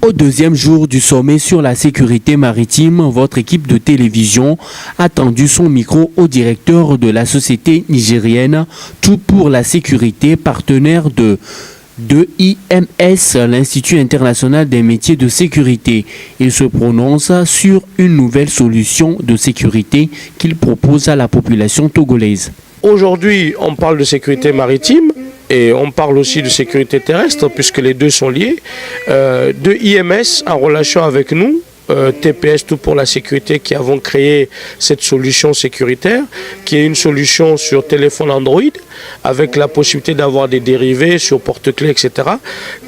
Au deuxième jour du sommet sur la sécurité maritime, votre équipe de télévision a tendu son micro au directeur de la société nigérienne Tout pour la sécurité, partenaire de IMS, l'Institut international des métiers de sécurité. Il se prononce sur une nouvelle solution de sécurité qu'il propose à la population togolaise. Aujourd'hui, on parle de sécurité maritime et on parle aussi de sécurité terrestre puisque les deux sont liés. De IMS en relation avec nous, TPS, Tout pour la sécurité, qui avons créé cette solution sécuritaire, qui est une solution sur téléphone Android, avec la possibilité d'avoir des dérivés sur porte-clés, etc.,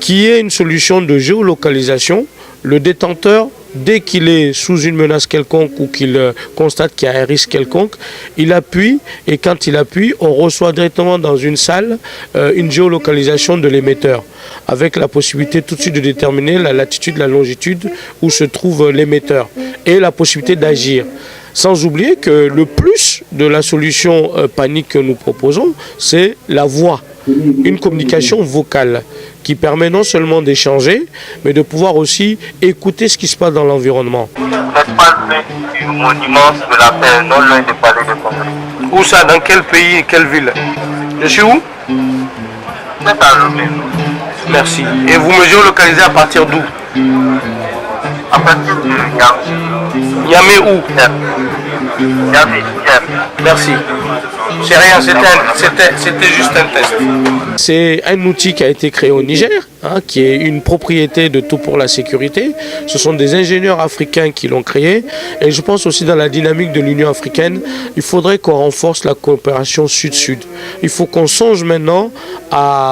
qui est une solution de géolocalisation. Le détenteur, dès qu'il est sous une menace quelconque ou qu'il constate qu'il y a un risque quelconque, il appuie et quand il appuie, on reçoit directement dans une salle une géolocalisation de l'émetteur avec la possibilité tout de suite de déterminer la latitude, la longitude où se trouve l'émetteur et la possibilité d'agir. Sans oublier que le plus de la solution panique que nous proposons, c'est la voix, une communication vocale qui permet non seulement d'échanger, mais de pouvoir aussi écouter ce qui se passe dans l'environnement. L'espace du monument de la paix, non loin du palais de Congrès. Où ça? Dans quel pays et quelle ville? Je suis où? C'est à Lomé. Merci. Et vous me géolocalisez à partir d'où? À partir de Niamey. Niamey où? Niamey. Merci. C'est rien, c'était juste un test. C'est un outil qui a été créé au Niger, qui est une propriété de Tout pour la sécurité. Ce sont des ingénieurs africains qui l'ont créé. Et je pense aussi dans la dynamique de l'Union africaine, il faudrait qu'on renforce la coopération sud-sud. Il faut qu'on songe maintenant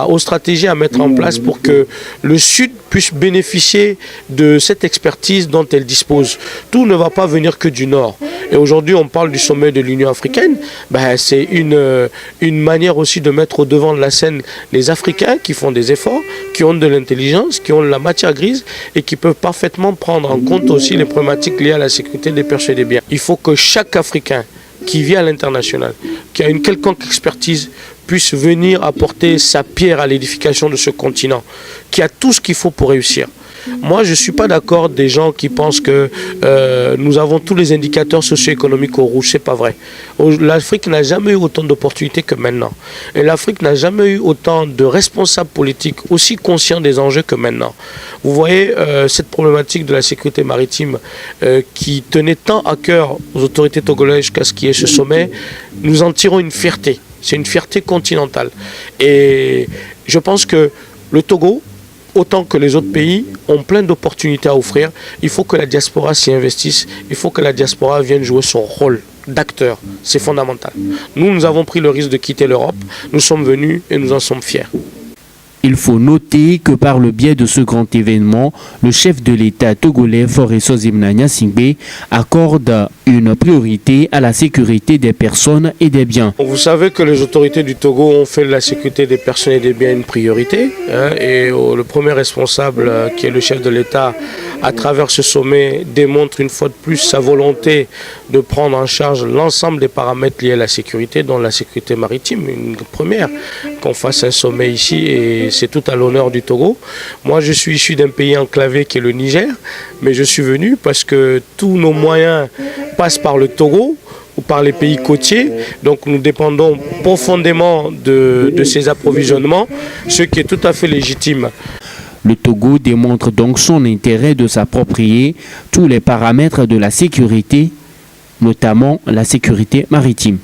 aux stratégies à mettre en place pour que le Sud puisse bénéficier de cette expertise dont elle dispose. Tout ne va pas venir que du Nord. Et aujourd'hui, on parle du sommet de l'Union africaine. C'est une manière aussi de mettre au devant de la scène les Africains qui font des efforts, qui ont de l'intelligence, qui ont de la matière grise et qui peuvent parfaitement prendre en compte aussi les problématiques liées à la sécurité des personnes et des biens. Il faut que chaque Africain qui vit à l'international, qui a une quelconque expertise, puisse venir apporter sa pierre à l'édification de ce continent, qui a tout ce qu'il faut pour réussir. Moi, je ne suis pas d'accord des gens qui pensent que nous avons tous les indicateurs socio-économiques au rouge. Ce n'est pas vrai. L'Afrique n'a jamais eu autant d'opportunités que maintenant. Et l'Afrique n'a jamais eu autant de responsables politiques aussi conscients des enjeux que maintenant. Vous voyez cette problématique de la sécurité maritime qui tenait tant à cœur aux autorités togolaises jusqu'à ce qu'il y ait ce sommet. Nous en tirons une fierté. C'est une fierté continentale. Et je pense que le Togo, autant que les autres pays, ont plein d'opportunités à offrir. Il faut que la diaspora s'y investisse. Il faut que la diaspora vienne jouer son rôle d'acteur. C'est fondamental. Nous avons pris le risque de quitter l'Europe. Nous sommes venus et nous en sommes fiers. Il faut noter que par le biais de ce grand événement, le chef de l'État togolais Faure Sozimna Gnassingbé accorde une priorité à la sécurité des personnes et des biens. Vous savez que les autorités du Togo ont fait de la sécurité des personnes et des biens une priorité. Et le premier responsable, qui est le chef de l'État, à travers ce sommet, démontre une fois de plus sa volonté de prendre en charge l'ensemble des paramètres liés à la sécurité, dont la sécurité maritime, une première, qu'on fasse un sommet ici et c'est tout à l'honneur du Togo. Moi, je suis issu d'un pays enclavé qui est le Niger, mais je suis venu parce que tous nos moyens passent par le Togo ou par les pays côtiers. Donc nous dépendons profondément de ces approvisionnements, ce qui est tout à fait légitime. Le Togo démontre donc son intérêt de s'approprier tous les paramètres de la sécurité, notamment la sécurité maritime.